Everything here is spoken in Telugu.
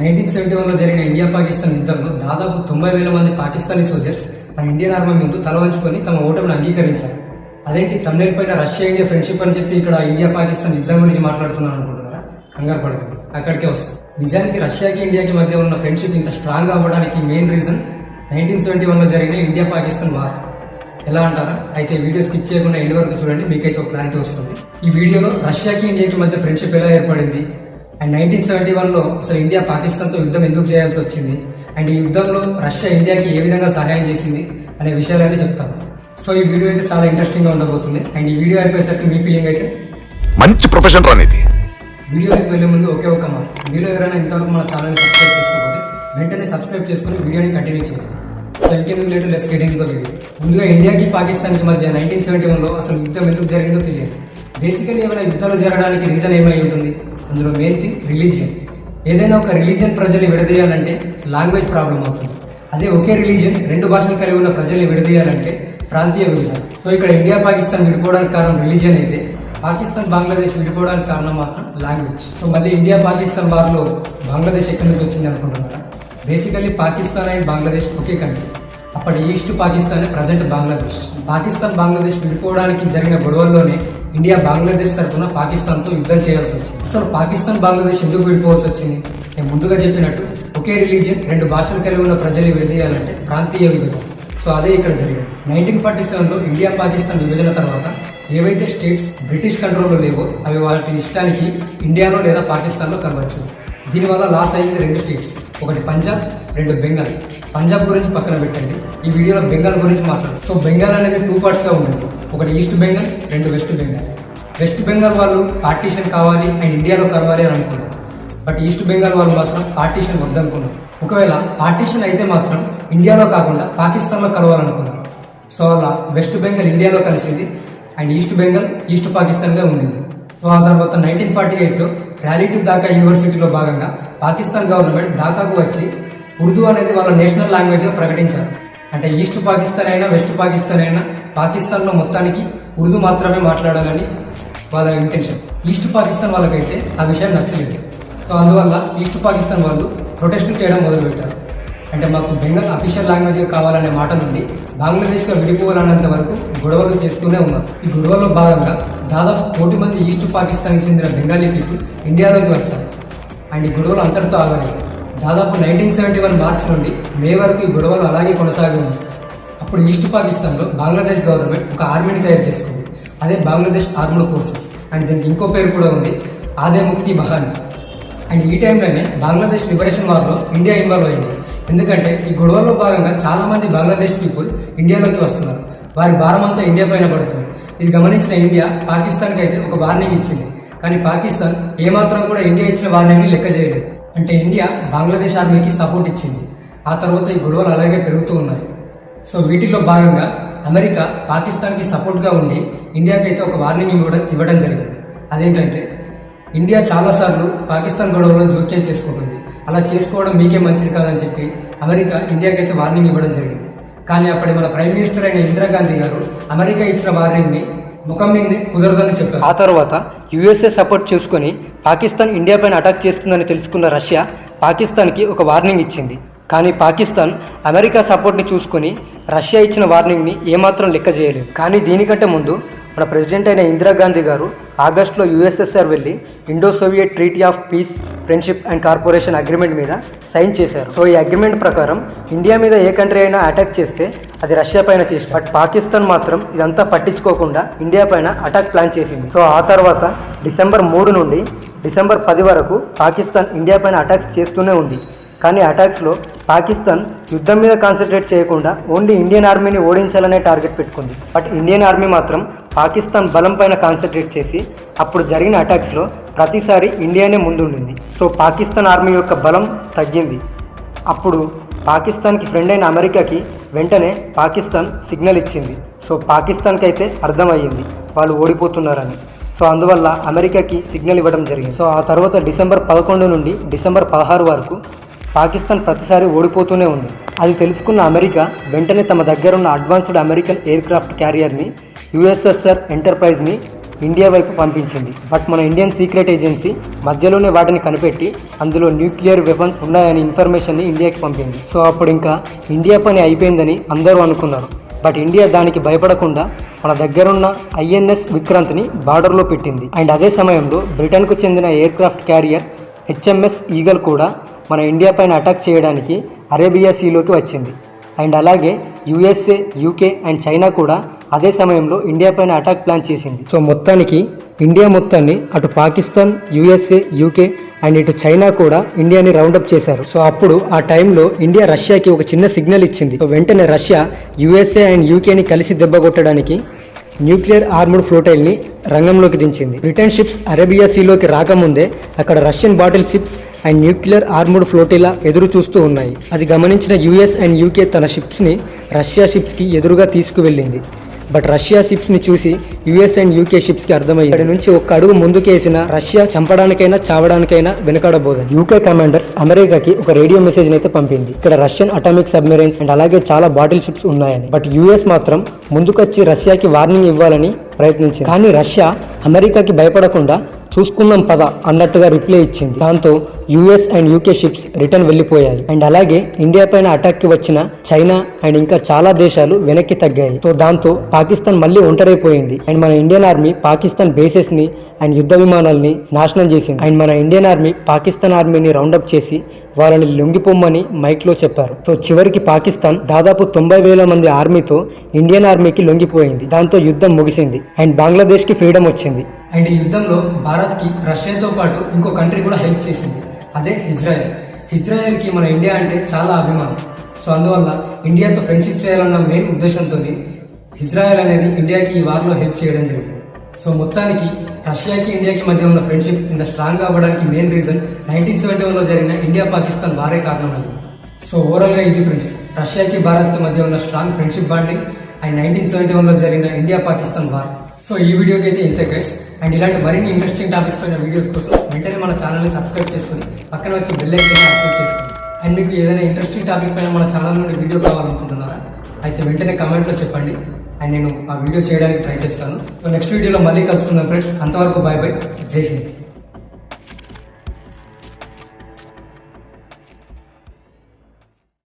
1971లో జరిగిన ఇండియా పాకిస్తాన్ యుద్ధంలో దాదాపు 90,000 మంది పాకిస్తానీ సోల్జర్స్ మన ఇండియన్ ఆర్మీ ముందు తల వంచుకొని తమ ఓటమిని అంగీకరించారు. అదేంటి తమిళ పైన రష్యా ఇండియా ఫ్రెండ్షిప్ అని చెప్పి ఇక్కడ ఇండియా పాకిస్తాన్ యుద్ధం గురించి మాట్లాడుతున్నాను అనుకుంటున్నారా? కంగారు పడకండి, అక్కడికే వస్తాం. నిజానికి రష్యాకి ఇండియాకి మధ్య ఉన్న ఫ్రెండ్షిప్ ఇంత స్ట్రాంగ్ అవ్వడానికి మెయిన్ రీజన్ 1971లో జరిగిన ఇండియా పాకిస్తాన్ వార్. ఎలా అంటారా? అయితే వీడియో స్కిప్ చేయకుండా ఎండ్ వరకు చూడండి, మీకైతే ఒక క్లారిటీ వస్తుంది. ఈ వీడియోలో రష్యాకి ఇండియాకి మధ్య ఫ్రెండ్షిప్ ఎలా ఏర్పడింది, అండ్ 1971లో అసలు ఇండియా పాకిస్తాన్తో యుద్ధం ఎందుకు చేయాల్సి వచ్చింది, అండ్ ఈ యుద్ధంలో రష్యా ఇండియాకి ఏ విధంగా సహాయం చేసింది అనే విషయాలన్నీ చెప్తాను. సో ఈ వీడియో అయితే చాలా ఇంట్రెస్టింగ్ గా ఉండబోతుంది. అండ్ ఈ వీడియో అయిపోయేసరికి మీ ఫీలింగ్ అయితే మంచి ప్రొఫెషన్ రానిది. వీడియోకి వెళ్లే ముందు ఒకే ఒక మాట, మీరు ఎవరైనా ఇంతవరకు మన ఛానల్ని సబ్స్క్రైబ్ చేసుకోకపోతే వెంటనే సబ్స్క్రైబ్ చేసుకుని వీడియోని కంటిన్యూ చేయండి. సో ఇంకెందుకు late let's get into the video. ముందుగా ఇండియాకి పాకిస్తాన్కి మధ్య 1971లో అసలు యుద్ధం ఎందుకు జరిగిందో తెలియదు. బేసికలీ ఏమైనా యుద్ధాలు జరగడానికి రీజన్ ఏమై ఉంటుంది? అందులో మెయిన్ థింగ్ రిలీజియన్. ఏదైనా ఒక రిలీజియన్ ప్రజల్ని విడదీయాలంటే లాంగ్వేజ్ ప్రాబ్లం అవుతుంది. అదే ఒకే రిలీజియన్ రెండు భాషలు కలిగి ఉన్న ప్రజల్ని విడదీయాలంటే ప్రాంతీయ విభజన. సో ఇక్కడ ఇండియా పాకిస్తాన్ విడిపోవడానికి కారణం రిలీజియన్ అయితే, పాకిస్తాన్ బంగ్లాదేశ్ విడిపోవడానికి కారణం మాత్రం లాంగ్వేజ్. సో మళ్ళీ ఇండియా పాకిస్తాన్ వార్లో బంగ్లాదేశ్ ఎక్కడి నుంచి వచ్చింది అనుకుంటున్నారా? Basically Pakistan and Bangladesh okay country. అప్పటి ఈస్ట్ పాకిస్తాన్, ప్రజెంట్ బంగ్లాదేశ్. పాకిస్తాన్ బంగ్లాదేశ్ విడిపోవడానికి జరిగిన గొడవల్లోనే ఇండియా బంగ్లాదేశ్ తరఫున పాకిస్తాన్తో యుద్ధం చేయాల్సి వచ్చింది. అసలు పాకిస్తాన్ బంగ్లాదేశ్ ఎందుకు విడిపోవాల్సి వచ్చింది? నేను ముందుగా చెప్పినట్టు ఒకే రిలీజియన్ రెండు భాషలు కలిగి ఉన్న ప్రజల్ని విడదీయాలంటే ప్రాంతీయ విభజన. సో అదే ఇక్కడ జరిగింది. 1947లో ఇండియా పాకిస్తాన్ విభజన తర్వాత ఏవైతే స్టేట్స్ బ్రిటిష్ కంట్రోల్లో లేవో అవి వాటి ఇష్టానికి ఇండియాలో లేదా పాకిస్తాన్లో కలవచ్చు. దీనివల్ల లాస్ అయ్యింది రెండు స్టేట్స్, ఒకటి పంజాబ్, రెండు బెంగాల్. పంజాబ్ గురించి పక్కన పెట్టండి, ఈ వీడియోలో బెంగాల్ గురించి మాట్లాడు. సో బెంగాల్ అనేది 2 పార్ట్స్గా ఉండేది, ఒకటి ఈస్ట్ బెంగాల్, రెండు వెస్ట్ బెంగాల్. వెస్ట్ బెంగాల్ వాళ్ళు పార్టీషన్ కావాలి అండ్ ఇండియాలో కలవాలి అని అనుకున్నారు. బట్ ఈస్ట్ బెంగాల్ వాళ్ళు మాత్రం పార్టీషన్ వద్దనుకున్నారు. ఒకవేళ పార్టీషన్ అయితే మాత్రం ఇండియాలో కాకుండా పాకిస్తాన్లో కలవాలనుకున్నారు. సో అలా వెస్ట్ బెంగాల్ ఇండియాలో కలిసింది అండ్ ఈస్ట్ బెంగాల్ ఈస్ట్ పాకిస్తాన్గా ఉండింది. సో ఆ తర్వాత 1948లో ర్యాలీ టు ఢాకా యూనివర్సిటీలో భాగంగా పాకిస్తాన్ గవర్నమెంట్ ఢాకాకు వచ్చి ఉర్దూ అనేది వాళ్ళ నేషనల్ లాంగ్వేజ్గా ప్రకటించారు. అంటే ఈస్ట్ పాకిస్తాన్ అయినా వెస్ట్ పాకిస్తాన్ అయినా పాకిస్తాన్లో మొత్తానికి ఉర్దూ మాత్రమే మాట్లాడాలని వాళ్ళ ఇంటెన్షన్. ఈస్ట్ పాకిస్తాన్ వాళ్ళకైతే ఆ విషయం నచ్చలేదు. సో అందువల్ల ఈస్ట్ పాకిస్తాన్ వాళ్ళు ప్రొటెస్ట్ చేయడం మొదలుపెట్టారు. అంటే మాకు బెంగాల్ అఫీషియల్ లాంగ్వేజ్గా కావాలనే మాట నుండి బంగ్లాదేశ్గా విడిపోవాలన్నంత వరకు గొడవలు చేస్తూనే ఉన్నారు. ఈ గొడవల్లో భాగంగా దాదాపు 1 కోటి మంది ఈస్ట్ పాకిస్తాన్కి చెందిన బెంగాలీ పీపుల్ ఇండియాలోకి వచ్చారు. అండ్ ఈ గొడవలు అంతటితో ఆగలేదు. దాదాపు 1971 మార్చి నుండి మే వరకు ఈ గొడవలు అలాగే కొనసాగి ఉంది. అప్పుడు ఈస్ట్ పాకిస్తాన్లో బంగ్లాదేశ్ గవర్నమెంట్ ఒక ఆర్మీని తయారు చేసుకుంది, అదే బంగ్లాదేశ్ ఆర్మ్డ్ ఫోర్సెస్. అండ్ దీనికి ఇంకో పేరు కూడా ఉంది, ఆదే ముక్తి బహానీ. అండ్ ఈ టైంలోనే బంగ్లాదేశ్ లిబరేషన్ వార్లో ఇండియా ఇన్వాల్వ్ అయింది. ఎందుకంటే ఈ గొడవల్లో భాగంగా చాలా మంది బంగ్లాదేశ్ పీపుల్ ఇండియాలోకి వస్తున్నారు, వారి భారం అంతా ఇండియా పైన పడుతుంది. ఇది గమనించిన ఇండియా పాకిస్తాన్కి అయితే ఒక వార్నింగ్ ఇచ్చింది, కానీ పాకిస్తాన్ ఏమాత్రం కూడా ఇండియా ఇచ్చిన వార్నింగ్ని లెక్క చేయలేదు. అంటే ఇండియా బంగ్లాదేశ్ ఆర్మీకి సపోర్ట్ ఇచ్చింది. ఆ తర్వాత ఈ గొడవలు అలాగే పెరుగుతూ ఉన్నాయి. సో వీటిలో భాగంగా అమెరికా పాకిస్తాన్కి సపోర్ట్గా ఉండి ఇండియాకి అయితే ఒక వార్నింగ్ ఇవ్వడం జరిగింది. అదేంటంటే ఇండియా చాలాసార్లు పాకిస్తాన్ గొడవలో జోక్యం చేసుకుంటుంది, అలా చేసుకోవడం మీకే మంచిది కాదని చెప్పి అమెరికా ఇండియాకి అయితే వార్నింగ్ ఇవ్వడం జరిగింది. కానీ అప్పటి మన ప్రైమ్ మినిస్టర్ అయిన ఇందిరాగాంధీ గారు అమెరికా ఇచ్చిన వార్నింగ్ని ముఖం మీదనే కుదరదని చెప్పారు. ఆ తర్వాత యుఎస్ఏ సపోర్ట్ చేసుకుని పాకిస్తాన్ ఇండియా పైన అటాక్ చేస్తుందని తెలుసుకున్న రష్యా పాకిస్తాన్కి ఒక వార్నింగ్ ఇచ్చింది. కానీ పాకిస్తాన్ అమెరికా సపోర్ట్ని చూసుకుని రష్యా ఇచ్చిన వార్నింగ్ని ఏమాత్రం లెక్క చేయలేదు. కానీ దీనికంటే ముందు మన ప్రెసిడెంట్ అయిన ఇందిరాగాంధీ గారు ఆగస్టులో యుఎస్ఎస్ఆర్ వెళ్ళి Indo Soviet treaty of piece, friendship and corporation agreement మీద సైన్ చేశారు. సో ఈ అగ్రిమెంట్ ప్రకారం ఇండియా మీద ఏ కంట్రీ అయినా అటాక్ చేస్తే అది రష్యా పైన చేసి, బట్ పాకిస్తాన్ మాత్రం ఇదంతా పట్టించుకోకుండా ఇండియా పైన అటాక్ ప్లాన్ చేసింది. సో ఆ తర్వాత డిసెంబర్ 3 నుండి డిసెంబర్ 10 వరకు పాకిస్తాన్ ఇండియా పైన అటాక్స్ చేస్తూనే ఉంది. కానీ అటాక్స్లో పాకిస్తాన్ యుద్ధం మీద కాన్సన్ట్రేట్ చేయకుండా ఓన్లీ ఇండియన్ ఆర్మీని ఓడించాలనే టార్గెట్ పెట్టుకుంది. బట్ ఇండియన్ ఆర్మీ మాత్రం పాకిస్తాన్ బలం పైన కాన్సన్ట్రేట్ చేసి అప్పుడు జరిగిన అటాక్స్లో ప్రతిసారి ఇండియానే ముందుండింది. సో పాకిస్తాన్ ఆర్మీ యొక్క బలం తగ్గింది. అప్పుడు పాకిస్తాన్కి ఫ్రెండ్ అయిన అమెరికాకి వెంటనే పాకిస్తాన్ సిగ్నల్ ఇచ్చింది. సో పాకిస్తాన్కి అయితే అర్థమయ్యింది వాళ్ళు ఓడిపోతున్నారని. సో అందువల్ల అమెరికాకి సిగ్నల్ ఇవ్వడం జరిగింది. సో ఆ తర్వాత డిసెంబర్ 11 నుండి డిసెంబర్ 16 వరకు పాకిస్తాన్ ప్రతిసారి ఓడిపోతూనే ఉంది. అది తెలుసుకున్న అమెరికా వెంటనే తమ దగ్గర ఉన్న అడ్వాన్స్డ్ అమెరికన్ ఎయిర్ క్రాఫ్ట్ క్యారియర్ని యుఎస్ఎస్ఆర్ ఎంటర్ప్రైజ్ని ఇండియా వైపు పంపించింది. బట్ మన ఇండియన్ సీక్రెట్ ఏజెన్సీ మధ్యలోనే వాటిని కనిపెట్టి అందులో న్యూక్లియర్ వెపన్స్ ఉన్నాయని ఇన్ఫర్మేషన్ని ఇండియాకి పంపింది. సో అప్పుడు ఇంకా ఇండియా పని అయిపోయిందని అందరూ అనుకున్నారు. బట్ ఇండియా దానికి భయపడకుండా మన దగ్గరున్న ఐఎన్ఎస్ విక్రాంత్ని బార్డర్లో పెట్టింది. అండ్ అదే సమయంలో బ్రిటన్కు చెందిన air craft carrier HMS eagle కూడా మన ఇండియా పైన అటాక్ చేయడానికి అరేబియా సీలోకి వచ్చింది. అండ్ అలాగే యుఎస్ఏ, యూకే అండ్ చైనా కూడా అదే సమయంలో ఇండియా పైన అటాక్ ప్లాన్ చేసింది. సో మొత్తానికి ఇండియా మొత్తాన్ని అటు పాకిస్తాన్, యుఎస్ఏ, యూకే అండ్ ఇటు చైనా కూడా ఇండియాని రౌండప్ చేశారు. సో అప్పుడు ఆ టైంలో ఇండియా రష్యాకి ఒక చిన్న సిగ్నల్ ఇచ్చింది. సో వెంటనే రష్యా యుఎస్ఏ అండ్ యూకేని కలిసి దెబ్బ కొట్టడానికి న్యూక్లియర్ ఆర్మ్డ్ ఫ్లోటైల్ని రంగంలోకి దించింది. బ్రిటన్ షిప్స్ అరేబియా సీలోకి రాకముందే అక్కడ Russian battle ships and nuclear armed flotilla ఎదురు చూస్తూ ఉన్నాయి. అది గమనించిన యుఎస్ అండ్ యూకే తన షిప్స్ని రష్యా షిప్స్కి ఎదురుగా తీసుకువెళ్ళింది. బట్ రష్యా షిప్స్ని చూసి యుఎస్ అండ్ యూకే షిప్స్కి అర్థమయ్యింది ఇక్కడ నుంచి ఒక్క అడుగు ముందుకేసిన రష్యా చంపడానికైనా చావడానికైనా వెనకాడబోదు. యూకే కమాండర్స్ అమెరికాకి ఒక రేడియో మెసేజ్ అయితే పంపింది, ఇక్కడ రష్యన్ అటామిక్ సబ్మెరైన్స్ అండ్ అలాగే చాలా బాటిల్ షిప్స్ ఉన్నాయని. బట్ యుఎస్ మాత్రం ముందుకొచ్చి రష్యాకి వార్నింగ్ ఇవ్వాలని ప్రయత్నించింది. కానీ రష్యా అమెరికాకి భయపడకుండా చూసుకుందాం పద అన్నట్టుగా రిప్లై ఇచ్చింది. దాంతో US and UK ships return వెళ్ళిపోయాయి. అండ్ అలాగే ఇండియా పైన అటాక్ కి వచ్చిన చైనా అండ్ ఇంకా చాలా దేశాలు వెనక్కి తగ్గాయి. సో దాంతో పాకిస్తాన్ మళ్ళీ ఒంటరైపోయింది. అండ్ మన ఇండియన్ ఆర్మీ పాకిస్తాన్ బేసెస్ ని అండ్ యుద్ధ విమానాల్ని నాశనం చేసింది. అండ్ మన ఇండియన్ ఆర్మీ పాకిస్తాన్ ఆర్మీని రౌండప్ చేసి వాళ్ళని లొంగిపోమ్మని మైక్ లో చెప్పారు. సో చివరికి పాకిస్తాన్ దాదాపు 90,000 మంది ఆర్మీతో ఇండియన్ ఆర్మీకి లొంగిపోయింది. దాంతో యుద్ధం ముగిసింది అండ్ బంగ్లాదేశ్ కి ఫ్రీడమ్ వచ్చింది. అండ్ ఈ యుద్ధంలో భారత్ కి రష్యాతో పాటు ఇంకో కంట్రీ కూడా హెల్ప్ చేసింది, అదే ఇజ్రాయెల్. ఇజ్రాయెల్ కి మన ఇండియా అంటే చాలా అభిమానం. సో అందువల్ల ఇండియాతో ఫ్రెండ్షిప్ చేయాలన్న మెయిన్ ఉద్దేశంతో ఇజ్రాయెల్ అనేది ఇండియాకి ఈ వార్లో హెల్ప్ చేయడం జరిగింది. సో మొత్తానికి రష్యాకి ఇండియాకి మధ్య ఉన్న ఫ్రెండ్షిప్ ఇంత స్ట్రాంగ్ అవ్వడానికి మెయిన్ రీజన్ 1971లో జరిగిన ఇండియా పాకిస్తాన్ వారే కారణమైంది. సో ఓవరాల్ గా ఇది ఫ్రెండ్స్, రష్యాకి భారత్ కి మధ్య ఉన్న స్ట్రాంగ్ ఫ్రెండ్షిప్ బాండింగ్ అండ్ 1971లో జరిగిన ఇండియా పాకిస్తాన్ వార్. సో ఈ వీడియోకి అయితే ఇంతే గైస్. అండ్ ఇలాంటి మరిన్ని ఇంట్రెస్టింగ్ టాపిక్స్ పైన వీడియోస్ కోసం వెంటనే మన ఛానల్ని సబ్స్క్రైబ్ చేసుకుని పక్కన వచ్చి బెల్ ఐకాన్ యాక్టివేట్ చేసుకోండి. అండ్ మీకు ఏదైనా ఇంట్రెస్టింగ్ టాపిక్ పైన మన ఛానల్ నుండి వీడియో కావాలనుకుంటున్నారా అయితే వెంటనే కమెంట్లో చెప్పండి అండ్ నేను ఆ వీడియో చేయడానికి ట్రై చేస్తాను. సో నెక్స్ట్ వీడియోలో మళ్ళీ కలుసుకుందాం ఫ్రెండ్స్. అంతవరకు బాయ్ బాయ్, జై హింద్.